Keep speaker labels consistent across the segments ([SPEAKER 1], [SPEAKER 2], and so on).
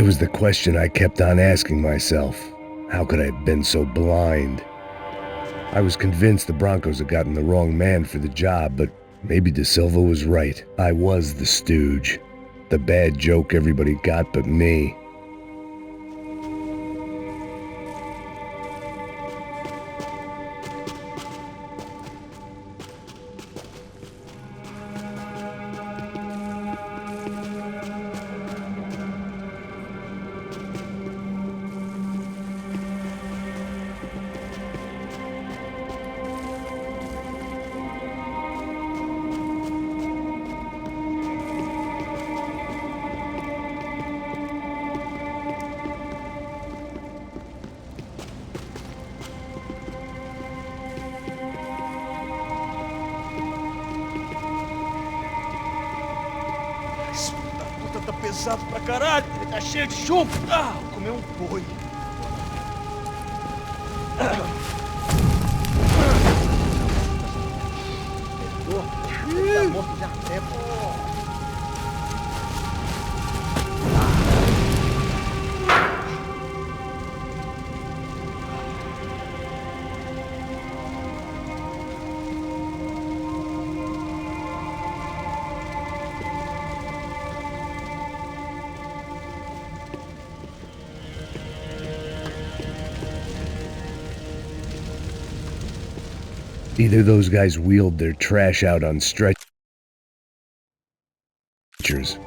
[SPEAKER 1] It was the question I kept on asking myself. How could I have been so blind? I was convinced the Broncos had gotten the wrong man for the job, but maybe De Silva was right. I was the stooge. The bad joke everybody got but me.
[SPEAKER 2] Tá pesado pra caralho, ele tá cheio de chumbo. Ah, vou comer um boi. Tá morto já há tempo.
[SPEAKER 1] Either those guys wheeled their trash out on stretchers,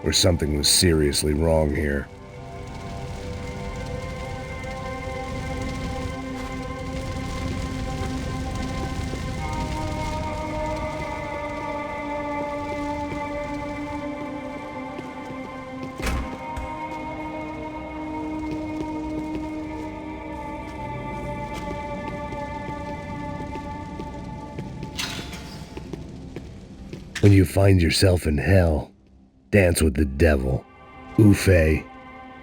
[SPEAKER 1] or something was seriously wrong here. When you find yourself in hell, dance with the devil. Ufé.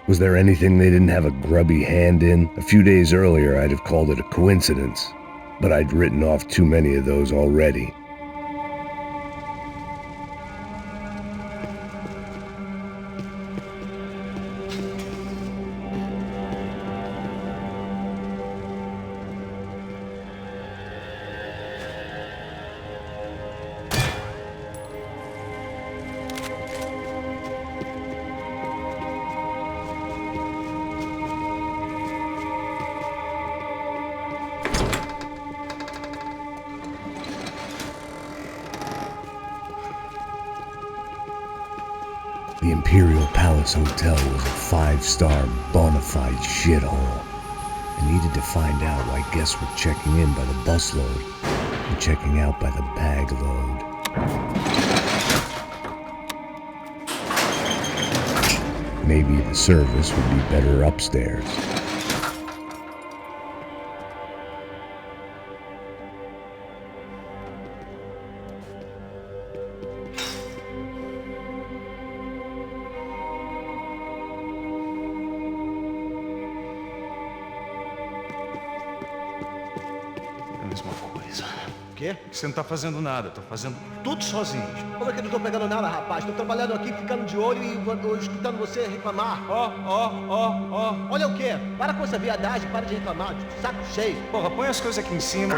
[SPEAKER 1] Was there anything they didn't have a grubby hand in? A few days earlier, I'd have called it a coincidence, but I'd written off too many of those already. The Imperial Palace Hotel was a 5-star bona fide shithole. I needed to find out why guests were checking in by the busload and checking out by the bag load. Maybe the service would be better upstairs.
[SPEAKER 2] Mesma coisa.
[SPEAKER 3] O quê?
[SPEAKER 2] Você não tá fazendo nada, tô fazendo tudo sozinho.
[SPEAKER 3] Como é que eu não tô pegando nada, rapaz? Tô trabalhando aqui, ficando de olho e escutando você reclamar.
[SPEAKER 2] Ó.
[SPEAKER 3] Olha o quê? Para com essa viadagem, para de reclamar. Saco cheio.
[SPEAKER 2] Porra, põe as coisas aqui em cima.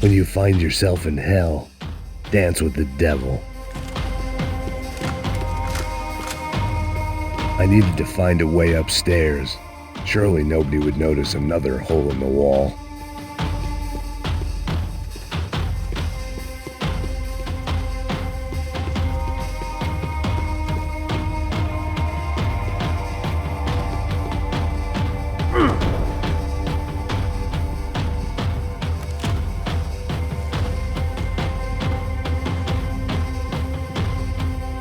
[SPEAKER 1] When you find yourself in hell, dance with the devil. I needed to find a way upstairs. Surely nobody would notice another hole in the wall.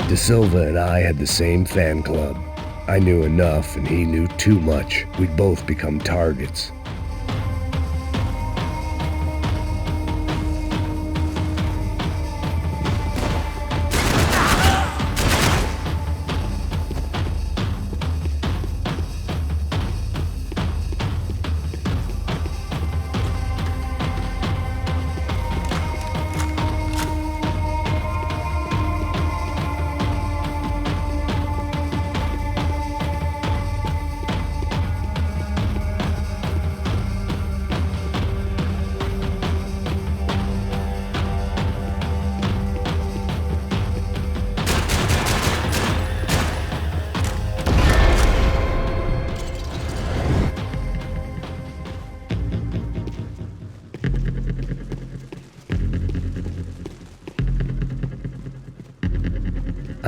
[SPEAKER 1] De Silva and I had the same fan club. I knew enough and he knew too much. We'd both become targets.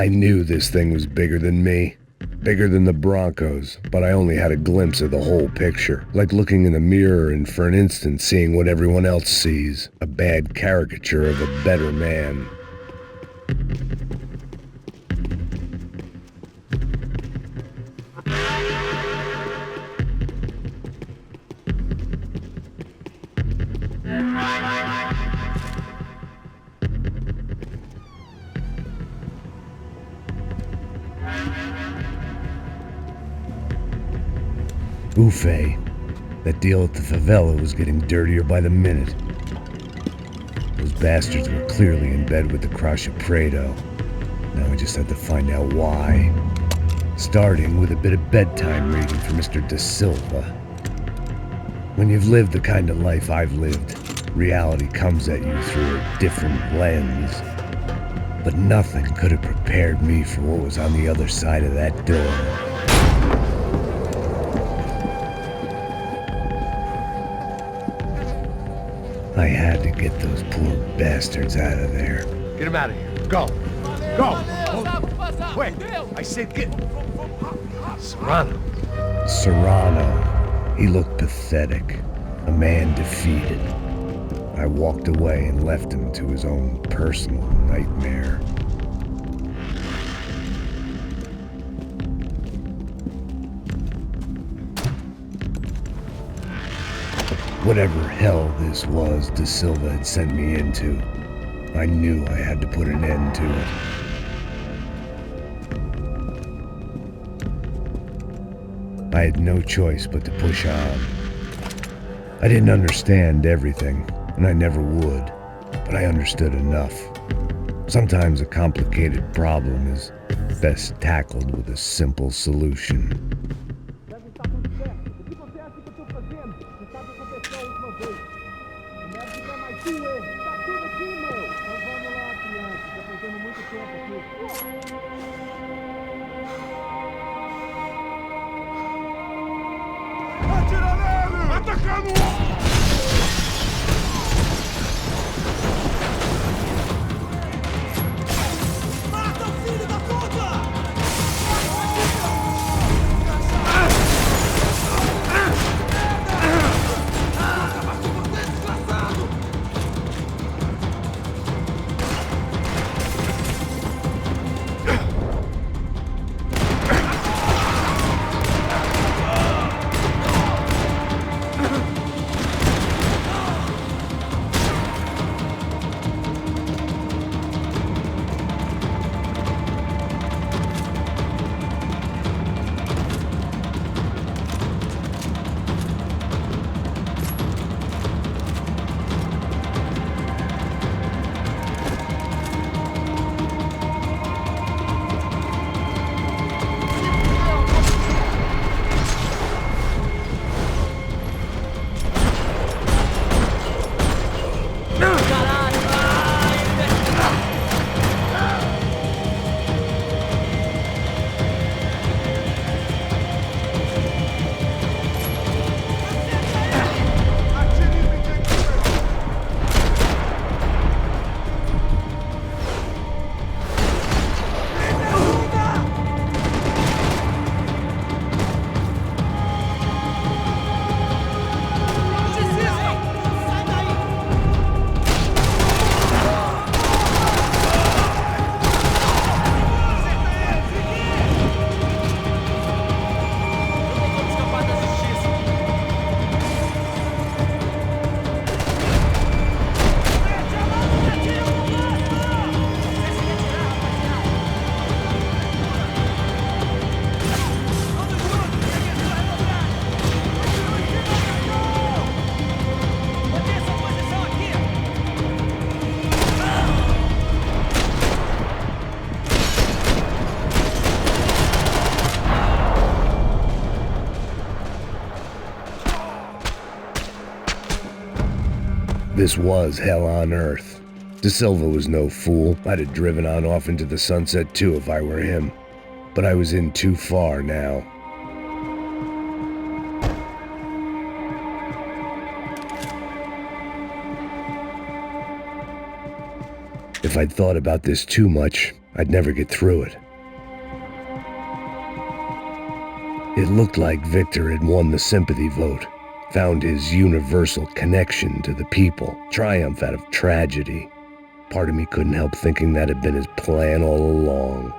[SPEAKER 1] I knew this thing was bigger than me, bigger than the Broncos, but I only had a glimpse of the whole picture, like looking in the mirror and for an instant seeing what everyone else sees, a bad caricature of a better man. Buffet. That deal at the favela was getting dirtier by the minute. Those bastards were clearly in bed with the Crusher Prado. Now I just had to find out why. Starting with a bit of bedtime reading for Mr. De Silva. When you've lived the kind of life I've lived, reality comes at you through a different lens. But nothing could have prepared me for what was on the other side of that door. I had to get those poor bastards out of there.
[SPEAKER 2] Get him out of here. Go. Go. Wait. I said get... Serrano.
[SPEAKER 1] Serrano. He looked pathetic. A man defeated. I walked away and left him to his own personal nightmare. Whatever hell this was De Silva had sent me into, I knew I had to put an end to it. I had no choice but to push on. I didn't understand everything, and I never would, but I understood enough. Sometimes a complicated problem is best tackled with a simple solution. This was hell on earth. De Silva was no fool. I'd have driven on off into the sunset too if I were him. But I was in too far now. If I'd thought about this too much, I'd never get through it. It looked like Victor had won the sympathy vote, found his universal connection to the people, triumph out of tragedy. Part of me couldn't help thinking that had been his plan all along.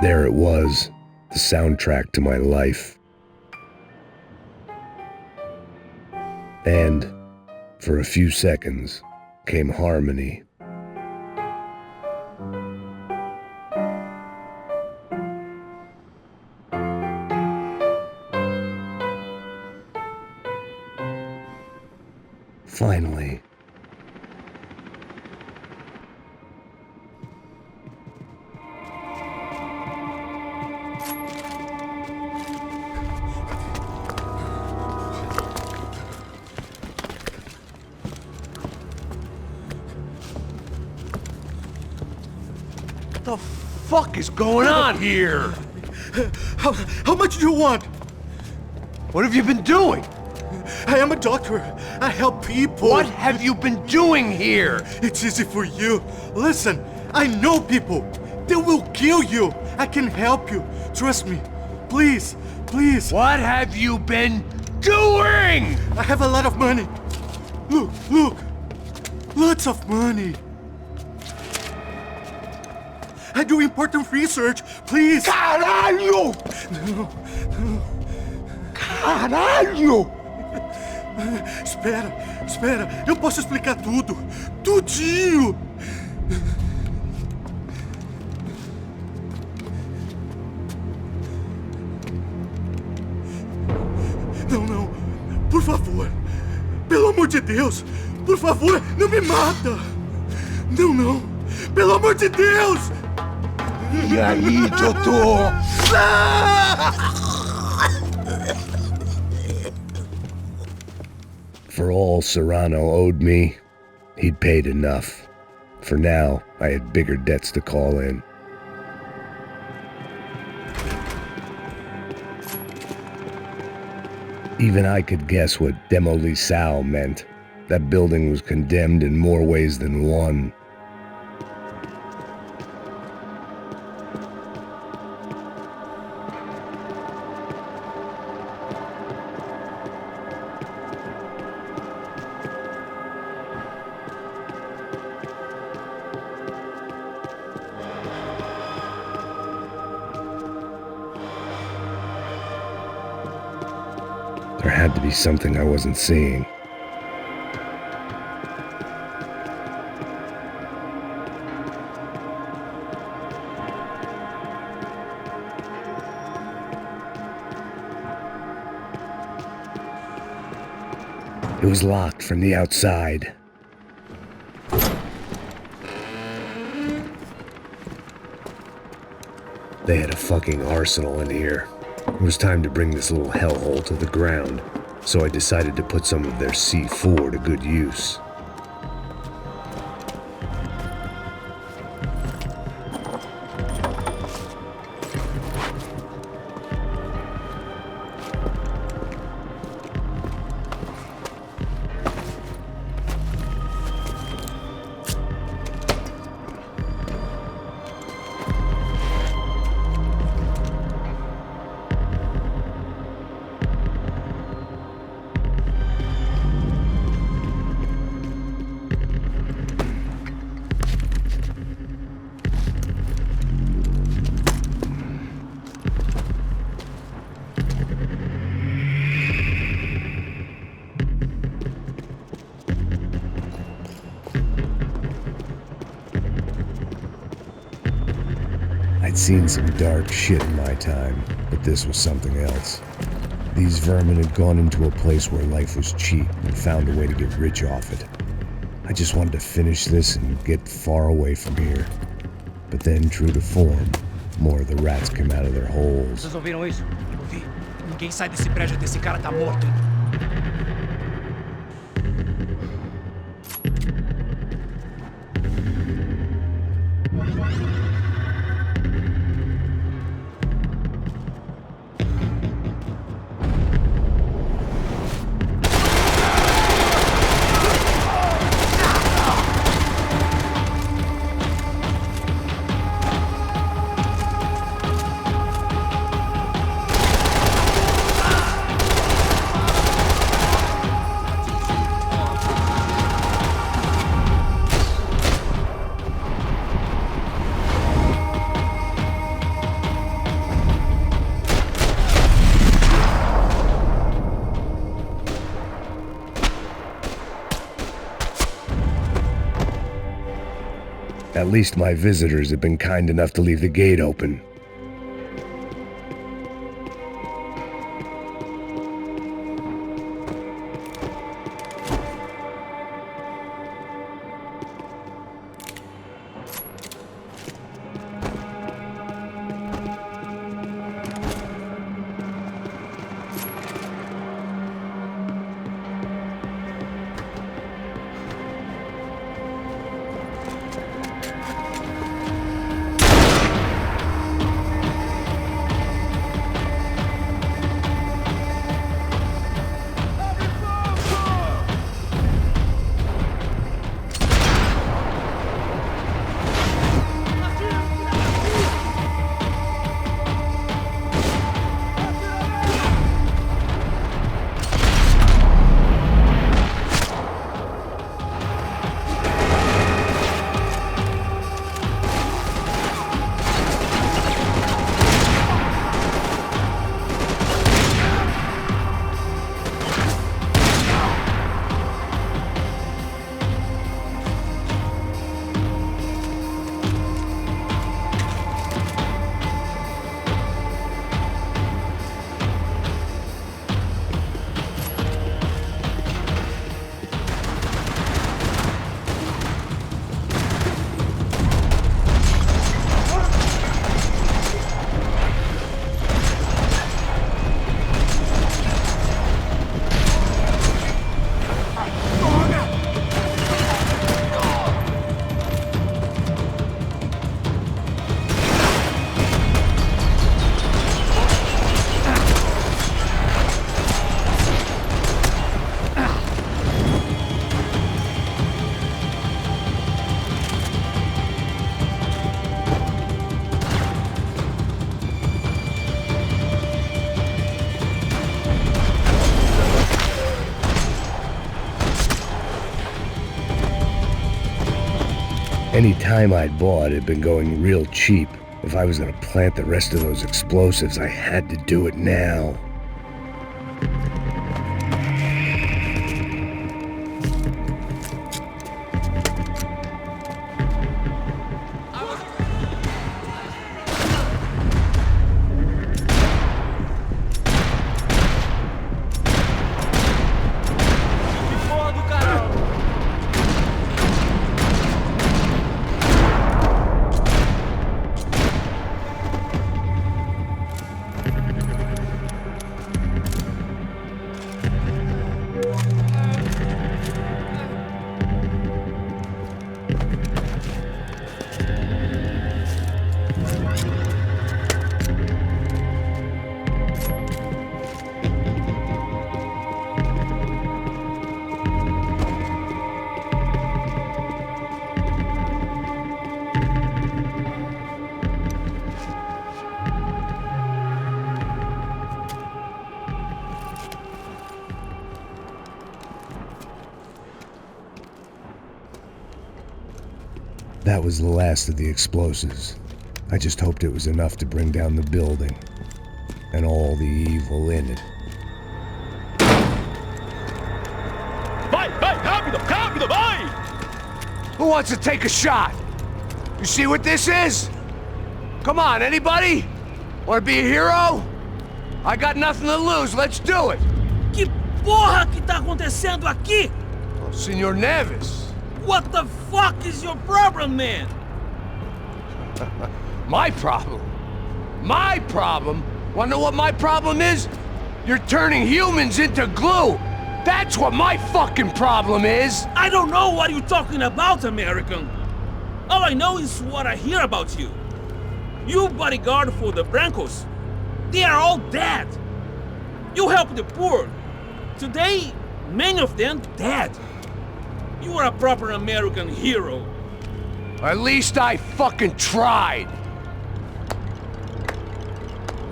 [SPEAKER 1] There it was, the soundtrack to my life. And, for a few seconds, came harmony. Finally.
[SPEAKER 2] What the fuck is going on here?
[SPEAKER 4] How much do you want?
[SPEAKER 2] What have you been doing?
[SPEAKER 4] I am a doctor. I help people.
[SPEAKER 2] What have you been doing here?
[SPEAKER 4] It's easy for you. Listen, I know people. They will kill you. I can help you. Trust me. Please, please.
[SPEAKER 2] What have you been doing?
[SPEAKER 4] I have a lot of money. Look, look. Lots of money. I do important research. Please.
[SPEAKER 2] Caralho! Caralho!
[SPEAKER 4] Espera. Eu posso explicar tudo. Tudinho. Não. Por favor. Pelo amor de Deus. Por favor, não me mata. Não. Pelo amor de Deus.
[SPEAKER 2] E aí, doutor?
[SPEAKER 1] For all Serrano owed me, he'd paid enough. For now, I had bigger debts to call in. Even I could guess what demolição meant. That building was condemned in more ways than one. There had to be something I wasn't seeing. It was locked from the outside. They had a fucking arsenal in here. It was time to bring this little hellhole to the ground, so I decided to put some of their C4 to good use. I'd seen some dark shit in my time, but this was something else. These vermin had gone into a place where life was cheap and found a way to get rich off it. I just wanted to finish this and get far away from here. But then, true to form, more of the rats came out of their holes.
[SPEAKER 5] Vocês ouviram isso? Ouvi. Ninguém sai desse prédio até esse cara tá morto, hein?
[SPEAKER 1] At least my visitors have been kind enough to leave the gate open. Any time I'd bought had been going real cheap. If I was gonna plant the rest of those explosives, I had to do it now. That was the last of the explosives. I just hoped it was enough to bring down the building and all the evil in it.
[SPEAKER 2] Vai, vai, rápido, rápido, vai!
[SPEAKER 6] Who wants to take a shot? You see what this is? Come on, anybody? Wanna be a hero? I got nothing to lose, let's do it!
[SPEAKER 2] Que porra que tá acontecendo aqui?
[SPEAKER 6] Oh, Senor Neves.
[SPEAKER 2] What the fuck is your problem, man?
[SPEAKER 6] My problem? My problem? Wanna know what my problem is? You're turning humans into glue! That's what my fucking problem is!
[SPEAKER 2] I don't know what you're talking about, American. All I know is what I hear about you. You bodyguard for the Brancos. They are all dead. You help the poor. Today, many of them dead. You are a proper American hero.
[SPEAKER 6] At least I fucking tried!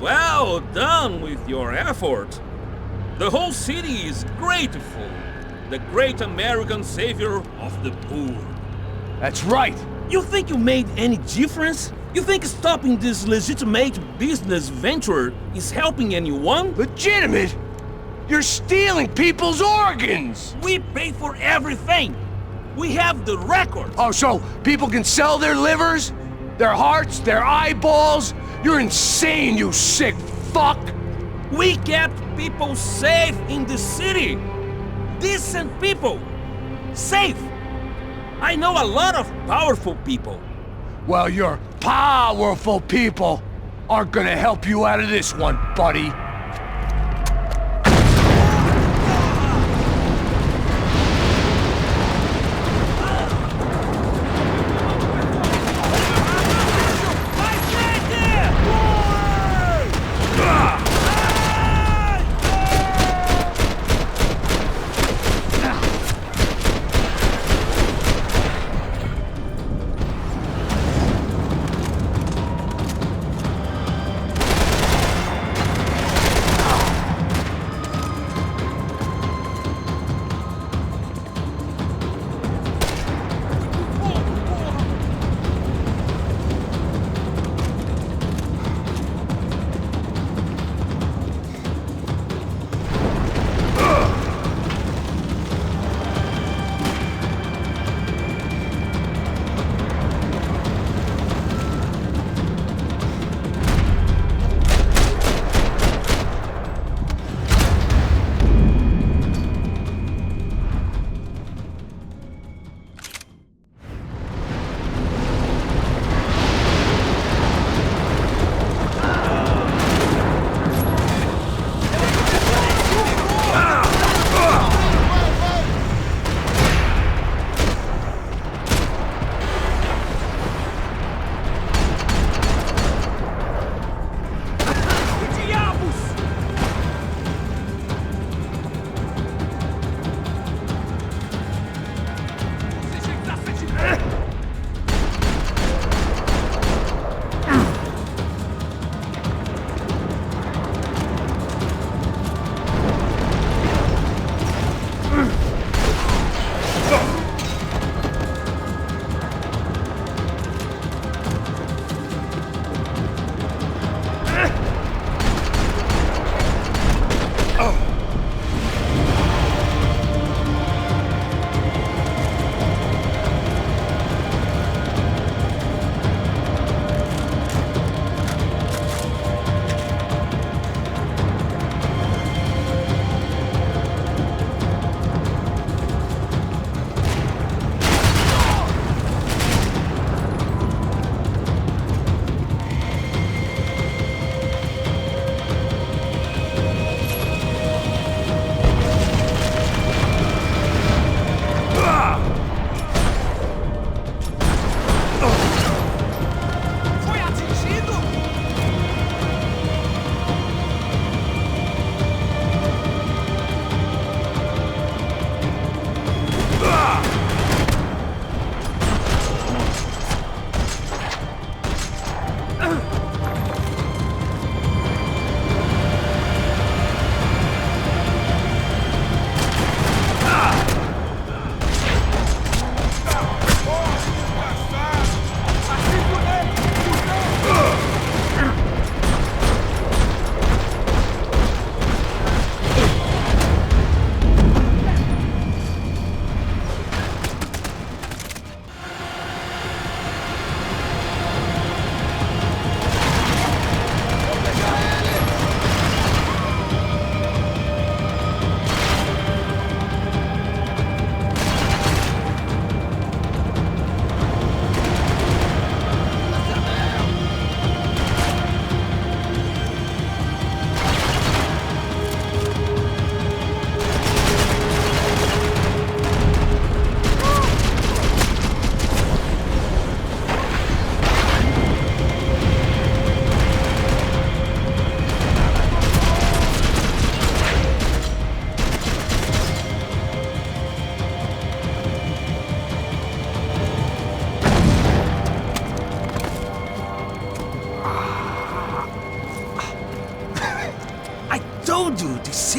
[SPEAKER 2] Well done with your effort. The whole city is grateful. The great American savior of the poor.
[SPEAKER 6] That's right!
[SPEAKER 2] You think you made any difference? You think stopping this legitimate business venture is helping anyone?
[SPEAKER 6] Legitimate? You're stealing people's organs!
[SPEAKER 2] We pay for everything. We have the record.
[SPEAKER 6] Oh, so people can sell their livers? Their hearts? Their eyeballs? You're insane, you sick fuck!
[SPEAKER 2] We kept people safe in the city. Decent people. Safe. I know a lot of powerful people.
[SPEAKER 6] Well, your powerful people aren't gonna help you out of this one, buddy.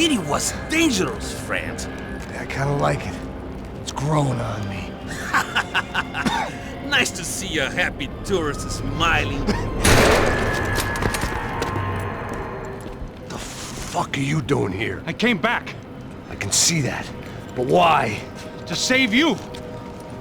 [SPEAKER 2] city was dangerous, friend.
[SPEAKER 6] I kinda like it. It's growing on me.
[SPEAKER 2] Nice to see a happy tourist smiling.
[SPEAKER 6] The fuck are you doing here?
[SPEAKER 5] I came back
[SPEAKER 6] I can see that. But why?
[SPEAKER 5] to save you.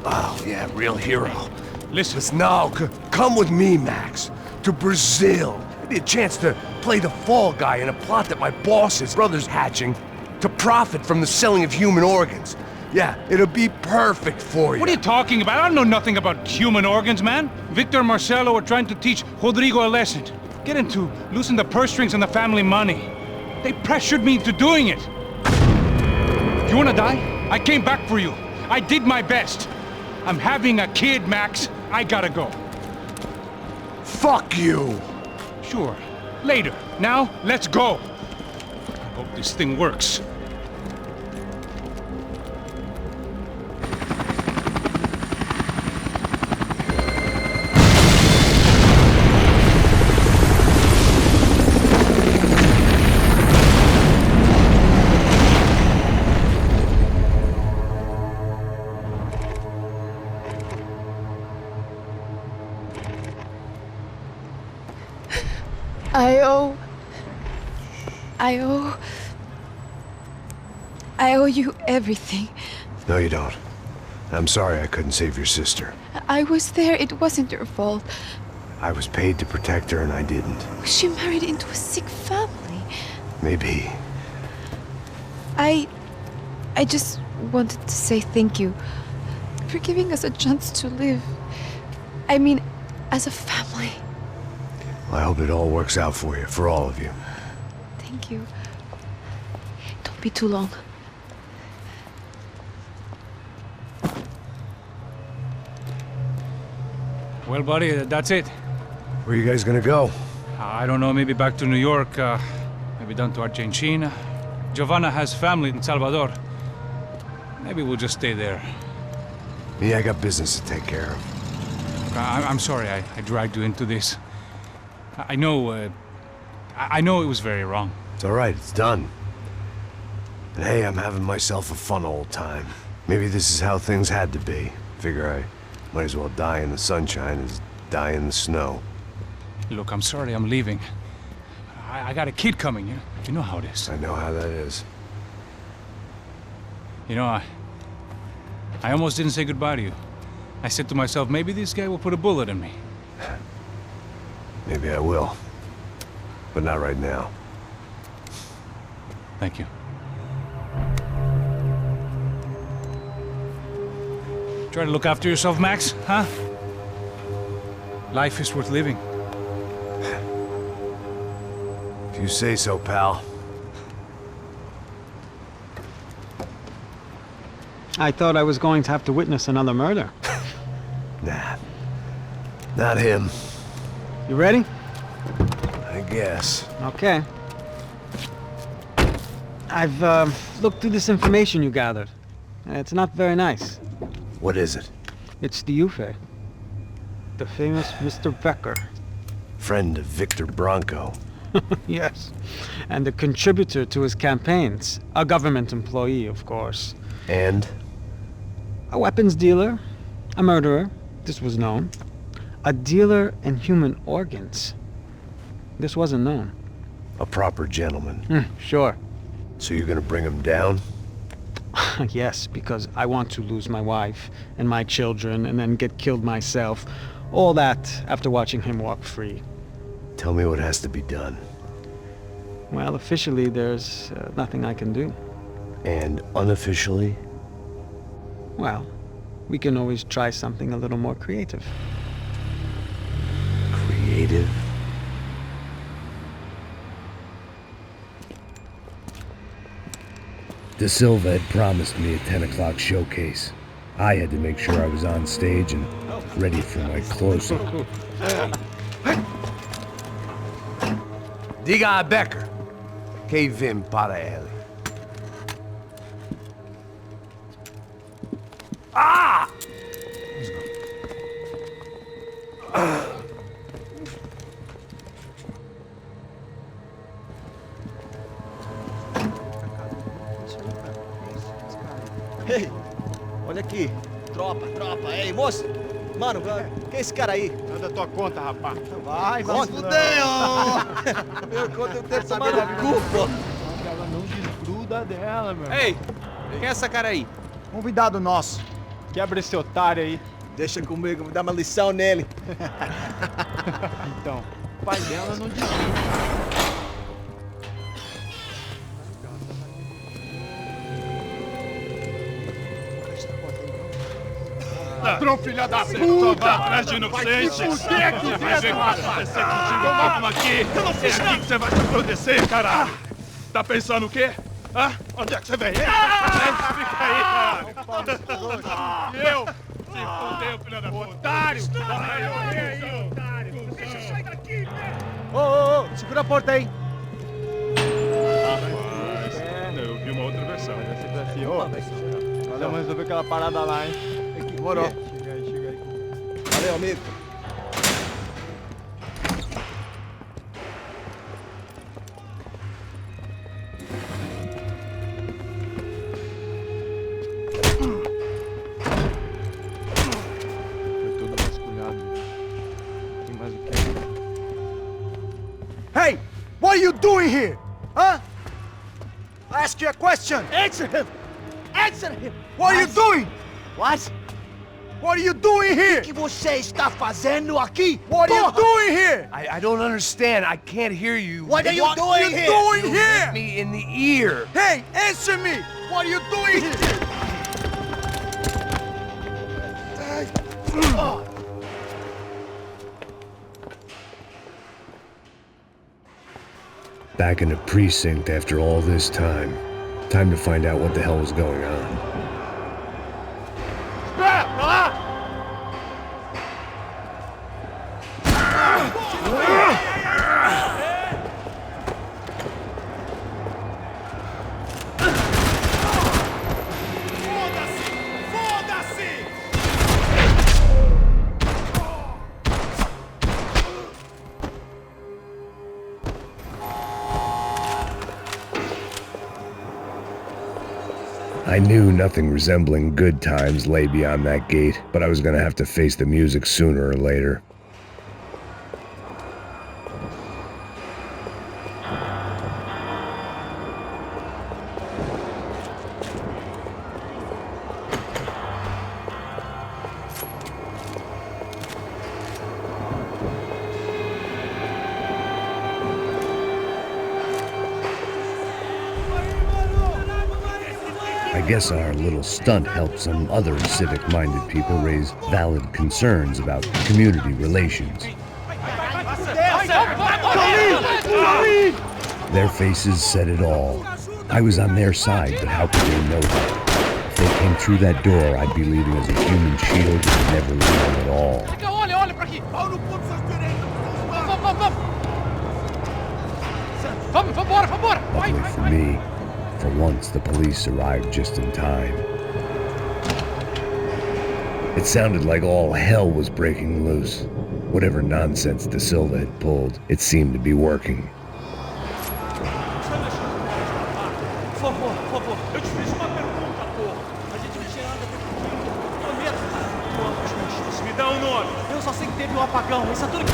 [SPEAKER 6] Oh, yeah, real hero.
[SPEAKER 5] Listen,
[SPEAKER 6] Now, come with me, Max. To Brazil. Maybe a chance to play the fall guy in a plot that my boss's brother's hatching to profit from the selling of human organs. Yeah, it'll be perfect for you.
[SPEAKER 5] what are you talking about? I don't know nothing about human organs, man. Victor and Marcelo are trying to teach Rodrigo a lesson. Get him to loosen the purse strings on the family money. They pressured me into doing it. You wanna die? I came back for you. I did my best. I'm having a kid, Max. I gotta go.
[SPEAKER 6] Fuck you!
[SPEAKER 5] Sure. Later. Now, let's go. I hope this thing works.
[SPEAKER 7] I owe you everything.
[SPEAKER 6] No, you don't. I'm sorry I couldn't save your sister.
[SPEAKER 7] I was there, it wasn't your fault.
[SPEAKER 6] I was paid to protect her and I didn't.
[SPEAKER 7] She married into a sick family.
[SPEAKER 6] Maybe.
[SPEAKER 7] I just wanted to say thank you for giving us a chance to live. I mean, as a family.
[SPEAKER 6] I hope it all works out for you, for all of you.
[SPEAKER 7] Thank you. Don't be too long.
[SPEAKER 5] Well, buddy, that's it.
[SPEAKER 6] Where you guys gonna go?
[SPEAKER 5] I don't know, maybe back to New York, maybe down to Argentina. Giovanna has family in Salvador. Maybe we'll just stay there.
[SPEAKER 6] Me, I got business to take care of.
[SPEAKER 5] I'm sorry I dragged you into this. I know, I know it was very wrong.
[SPEAKER 6] It's all right, it's done. And hey, I'm having myself a fun old time. Maybe this is how things had to be. Figure I might as well die in the sunshine as die in the snow.
[SPEAKER 5] Look, I'm sorry I'm leaving. I got a kid coming, you know how it is.
[SPEAKER 6] I know how that is.
[SPEAKER 5] You know, I almost didn't say goodbye to you. I said to myself, maybe this guy will put a bullet in me.
[SPEAKER 6] Maybe I will. But not right now.
[SPEAKER 5] Thank you. Try to look after yourself, Max, huh? Life is worth living.
[SPEAKER 6] If you say so, pal.
[SPEAKER 8] I thought I was going to have to witness another murder.
[SPEAKER 6] Nah. Not him.
[SPEAKER 8] You ready?
[SPEAKER 6] I guess.
[SPEAKER 8] Okay. I've looked through this information you gathered. It's not very nice.
[SPEAKER 6] What is it?
[SPEAKER 8] It's the Ufe. The famous Mr. Becker.
[SPEAKER 6] Friend of Victor Bronco.
[SPEAKER 8] Yes. And a contributor to his campaigns. A government employee, of course.
[SPEAKER 6] And?
[SPEAKER 8] A weapons dealer. A murderer. This was known. A dealer in human organs. This wasn't known.
[SPEAKER 6] A proper gentleman.
[SPEAKER 8] Sure.
[SPEAKER 6] So you're gonna bring him down?
[SPEAKER 8] Yes, because I want to lose my wife and my children and then get killed myself. All that after watching him walk free.
[SPEAKER 6] Tell me what has to be done.
[SPEAKER 8] Well, officially, there's nothing I can do.
[SPEAKER 6] And unofficially?
[SPEAKER 8] Well, we can always try something a little more creative.
[SPEAKER 6] Creative?
[SPEAKER 1] De Silva had promised me a 10 o'clock showcase. I had to make sure I was on stage and ready for my closing.
[SPEAKER 6] Diga a Becker. Que vim para ele. Ah!
[SPEAKER 3] aqui. Tropa. Ei, moço. Mano, quem é esse cara aí?
[SPEAKER 4] Anda tua conta, rapaz.
[SPEAKER 3] Vai se fuder, ô! Meu conta eu tenho que tomar no cu, pô.
[SPEAKER 4] Ela não desgruda dela, meu.
[SPEAKER 9] Ei, quem é essa cara aí?
[SPEAKER 4] Convidado nosso. Quebra esse otário aí.
[SPEAKER 3] Deixa comigo, vou dar uma lição nele.
[SPEAKER 4] Então, o pai dela não desgruda. Ladrão, filha da puta! Vai atrás de inocente! Vai ver o que vai acontecer contigo! Vamos aqui! Eu não fiz nada! É aqui que você vai se acontecer, caralho! Tá pensando o quê? Hã? Onde é que você vem? Fica aí, caralho! E eu? Se fudeu, filha da puta! Otário! Otário! Deixa eu sair daqui, velho! Ô, segura a porta aí! Eu vi uma outra versão. Vamos resolver aquela parada lá, hein? Demorou. Chega aí.
[SPEAKER 3] Valeu, amigo.
[SPEAKER 4] Foi todo vasculhado. Tem mais o que?
[SPEAKER 6] Hey! What are you doing here? Huh? I ask you a question!
[SPEAKER 3] Answer him! Answer him!
[SPEAKER 6] What are you doing?
[SPEAKER 3] What?
[SPEAKER 6] What are you doing here?
[SPEAKER 3] O que você está fazendo aqui?
[SPEAKER 6] What are you
[SPEAKER 3] Porra!
[SPEAKER 6] doing here? I don't understand. I can't hear you.
[SPEAKER 3] What are you doing here?
[SPEAKER 6] doing
[SPEAKER 3] You
[SPEAKER 6] here?
[SPEAKER 3] hit
[SPEAKER 6] Me in the ear. Hey, answer me. What are you doing here?
[SPEAKER 1] Back in the precinct after all this time. Time to find out what the hell was going on. I knew nothing resembling good times lay beyond that gate, but I was gonna have to face the music sooner or later. I guess our little stunt helped some other civic-minded people raise valid concerns about community relations. Their faces said it all. I was on their side, but how could they know that? If they came through that door, I'd be leaving as a human shield that would never leave them at all.
[SPEAKER 9] Olha pra aqui! Vambora!
[SPEAKER 1] Luckily for me, for once the police arrived just in time. It sounded like all hell was breaking loose. Whatever nonsense De Silva had pulled, it seemed to be working.
[SPEAKER 2] Por favor, eu te fiz uma pergunta, porra. A gente vai tirar da Me dá um nome. Eu só sei que teve um apagão. Isso é tudo que...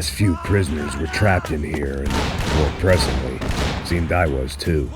[SPEAKER 1] last few prisoners were trapped in here, and more pressingly, seemed I was too.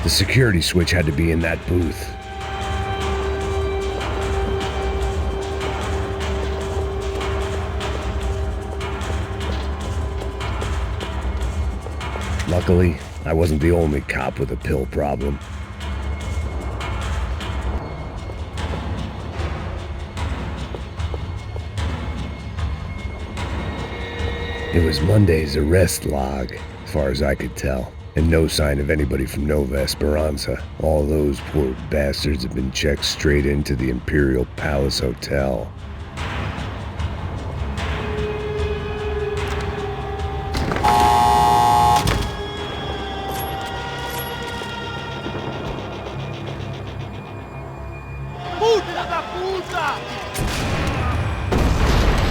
[SPEAKER 1] The security switch had to be in that booth. Luckily, I wasn't the only cop with a pill problem. It was Monday's arrest log, as far as I could tell. And no sign of anybody from Nova Esperanza. All those poor bastards have been checked straight into the Imperial Palace Hotel.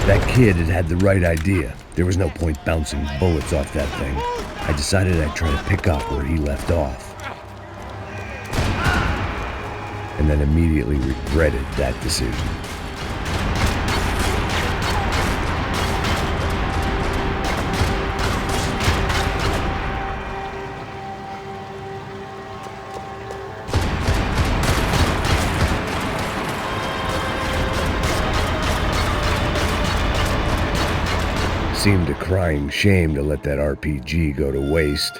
[SPEAKER 1] That kid had had the right idea. There was no point bouncing bullets off that thing. I decided I'd try to pick up where he left off. And then immediately regretted that decision. Seemed a crying shame to let that RPG go to waste.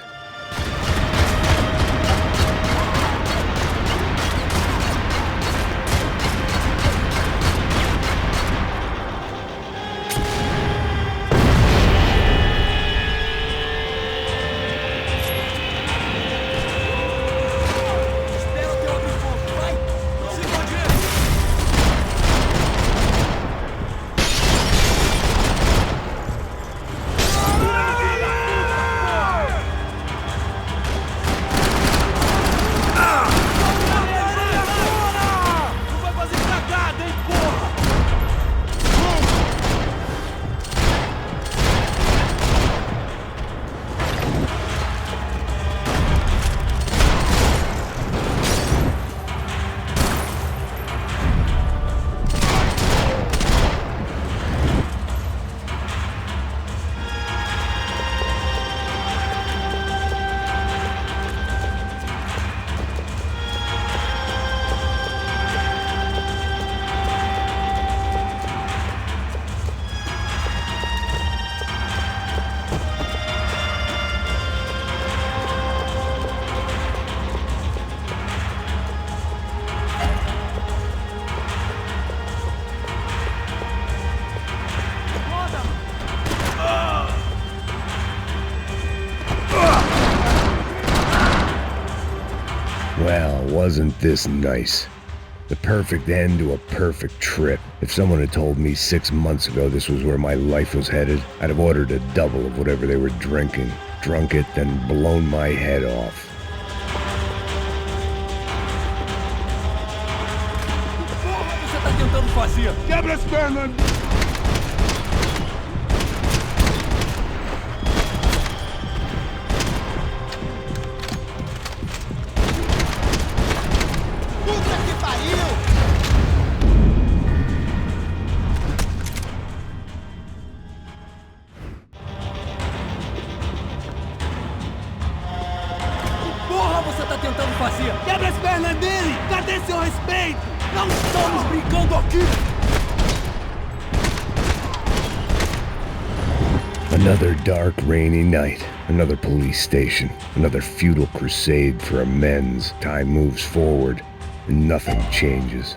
[SPEAKER 1] Well, wasn't this nice? The perfect end to a perfect trip. If someone had told me 6 months ago this was where my life was headed, I'd have ordered a double of whatever they were drinking, drunk it, then blown my head off.
[SPEAKER 9] fazia.
[SPEAKER 4] Quebra as pernas!
[SPEAKER 3] Puta que pariu!
[SPEAKER 9] Porra, você tá tentando fazer? Quebra as pernas dele! Cadê seu respeito? Não estamos brincando aqui!
[SPEAKER 1] Another dark, rainy night. Another police station. Another futile crusade for amends. Time moves forward, and nothing changes.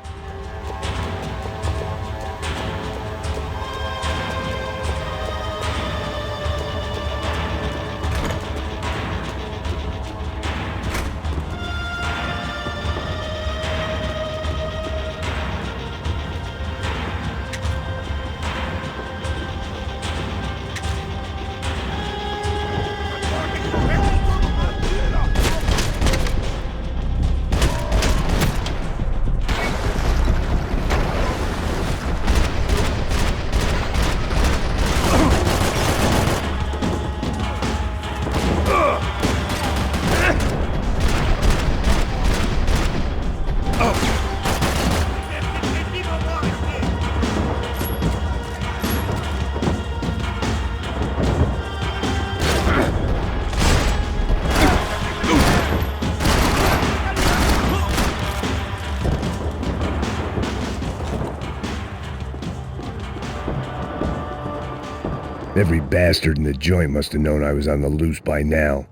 [SPEAKER 1] Every bastard in the joint must have known I was on the loose by now.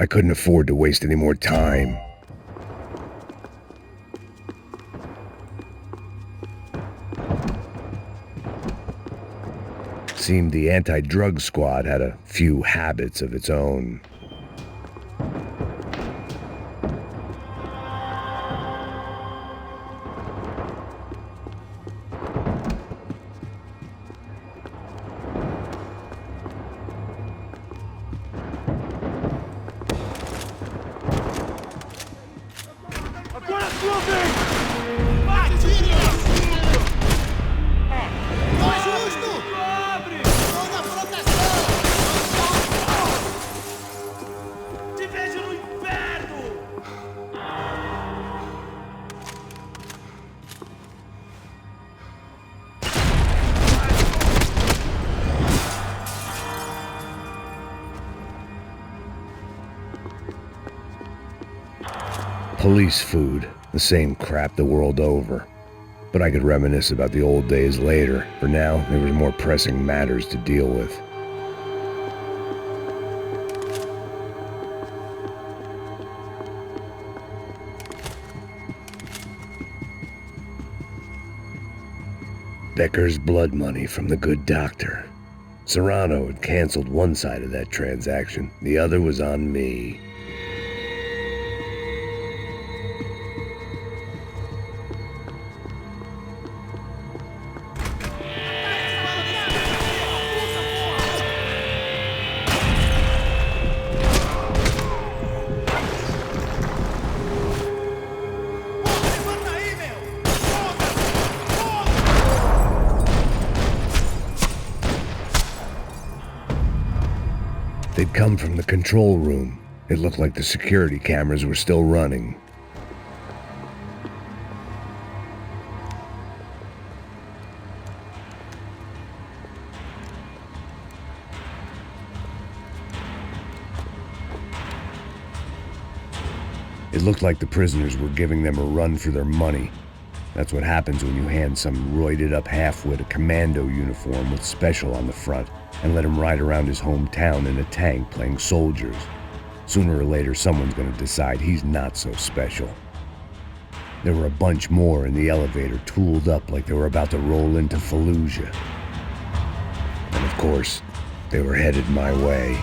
[SPEAKER 1] I couldn't afford to waste any more time. Seemed the anti-drug squad had a few habits of its own. Police food, the same crap the world over. But I could reminisce about the old days later. For now, there was more pressing matters to deal with. Becker's blood money from the good doctor. Serrano had canceled one side of that transaction. The other was on me. They'd come from the control room. It looked like the security cameras were still running. It looked like the prisoners were giving them a run for their money. That's what happens when you hand some roided-up halfwit a commando uniform with special on the front and let him ride around his hometown in a tank playing soldiers. Sooner or later, someone's gonna decide he's not so special. There were a bunch more in the elevator, tooled up like they were about to roll into Fallujah. And of course, they were headed my way.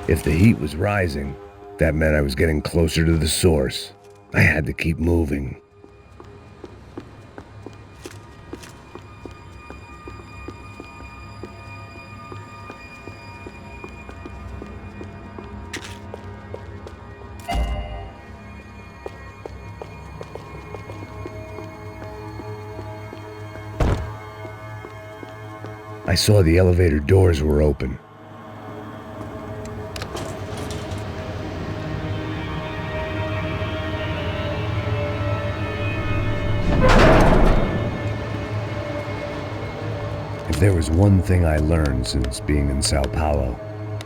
[SPEAKER 1] If the heat was rising, that meant I was getting closer to the source. I had to keep moving. I saw the elevator doors were open. If there was one thing I learned since being in Sao Paulo,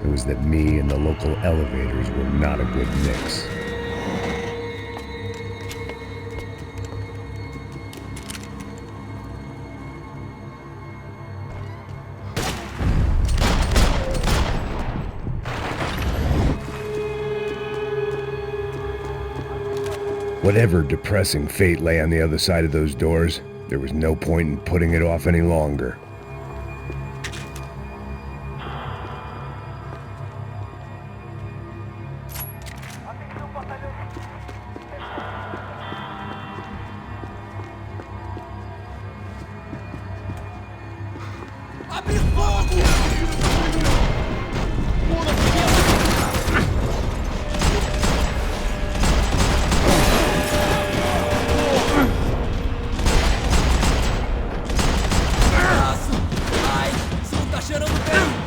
[SPEAKER 1] it was that me and the local elevators were not a good mix. Whatever depressing fate lay on the other side of those doors, there was no point in putting it off any longer.
[SPEAKER 9] Abre fogo! Ai, isso não tá cheirando bem!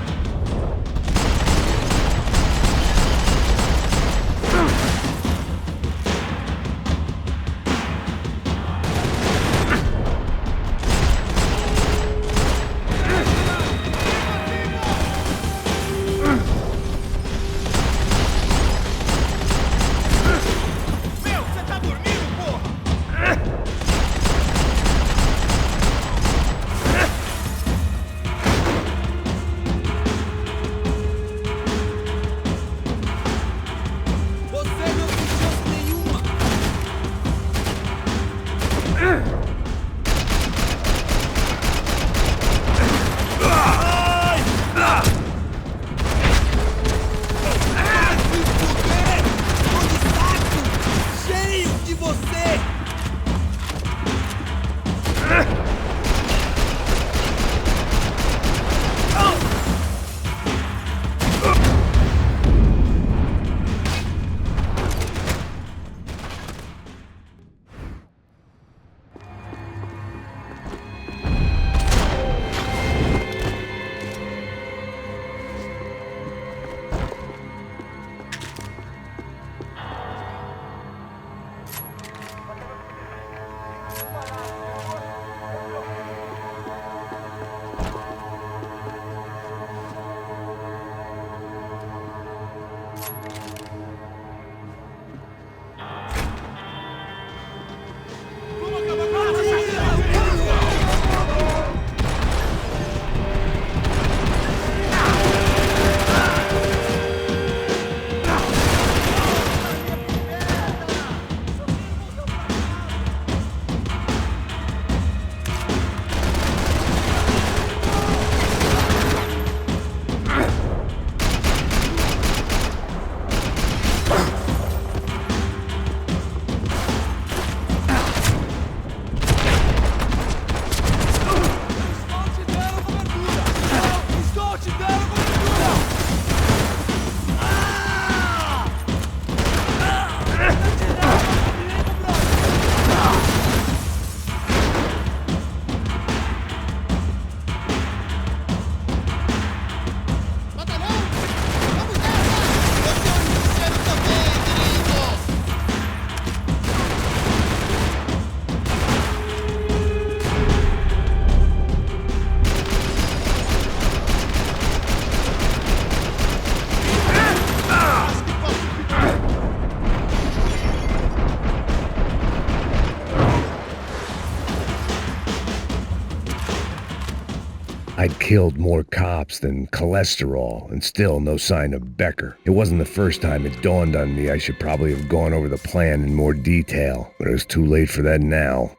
[SPEAKER 1] I'd killed more cops than cholesterol, and still no sign of Becker. It wasn't the first time it dawned on me I should probably have gone over the plan in more detail, but it was too late for that now.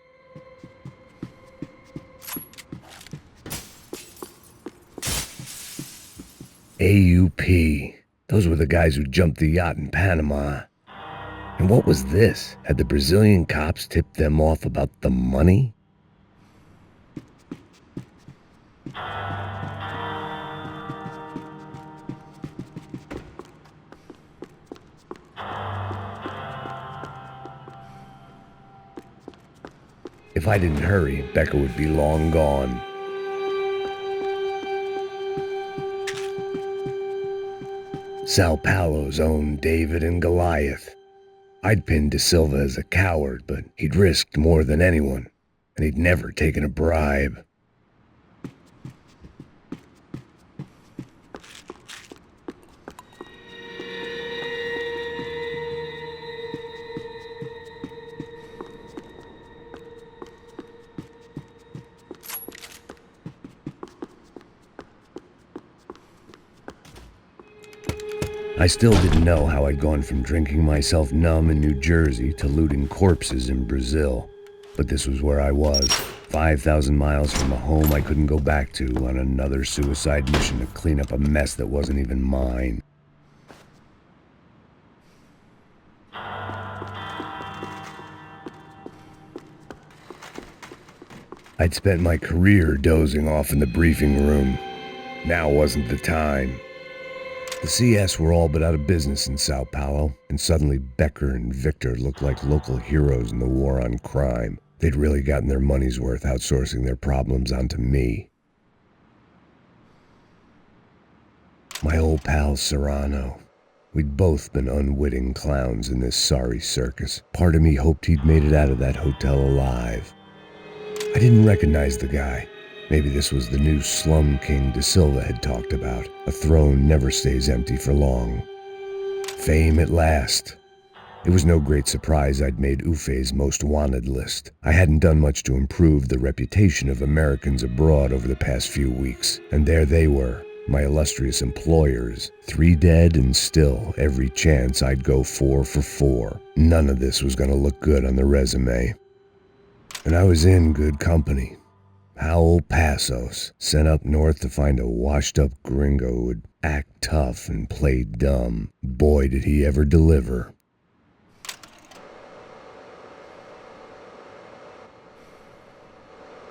[SPEAKER 1] AUP. Those were the guys who jumped the yacht in Panama. And what was this? Had the Brazilian cops tipped them off about the money? If I didn't hurry, Becca would be long gone. Sao Paulo's own David and Goliath. I'd pinned De Silva as a coward, but he'd risked more than anyone, and he'd never taken a bribe. I still didn't know how I'd gone from drinking myself numb in New Jersey to looting corpses in Brazil. But this was where I was, 5,000 miles from a home I couldn't go back to, on another suicide mission to clean up a mess that wasn't even mine. I'd spent my career dozing off in the briefing room. Now wasn't the time. The CS were all but out of business in Sao Paulo, and suddenly Becker and Victor looked like local heroes in the war on crime. They'd really gotten their money's worth outsourcing their problems onto me. My old pal Serrano. We'd both been unwitting clowns in this sorry circus. Part of me hoped he'd made it out of that hotel alive. I didn't recognize the guy. Maybe this was the new slum king De Silva had talked about. A throne never stays empty for long. Fame at last. It was no great surprise I'd made Ufe's most wanted list. I hadn't done much to improve the reputation of Americans abroad over the past few weeks, and there they were, my illustrious employers, 3 dead and still every chance I'd go 4 for 4. None of this was going to look good on the resume. And I was in good company. Howell Passos, sent up north to find a washed-up gringo who would act tough and play dumb. Boy, did he ever deliver.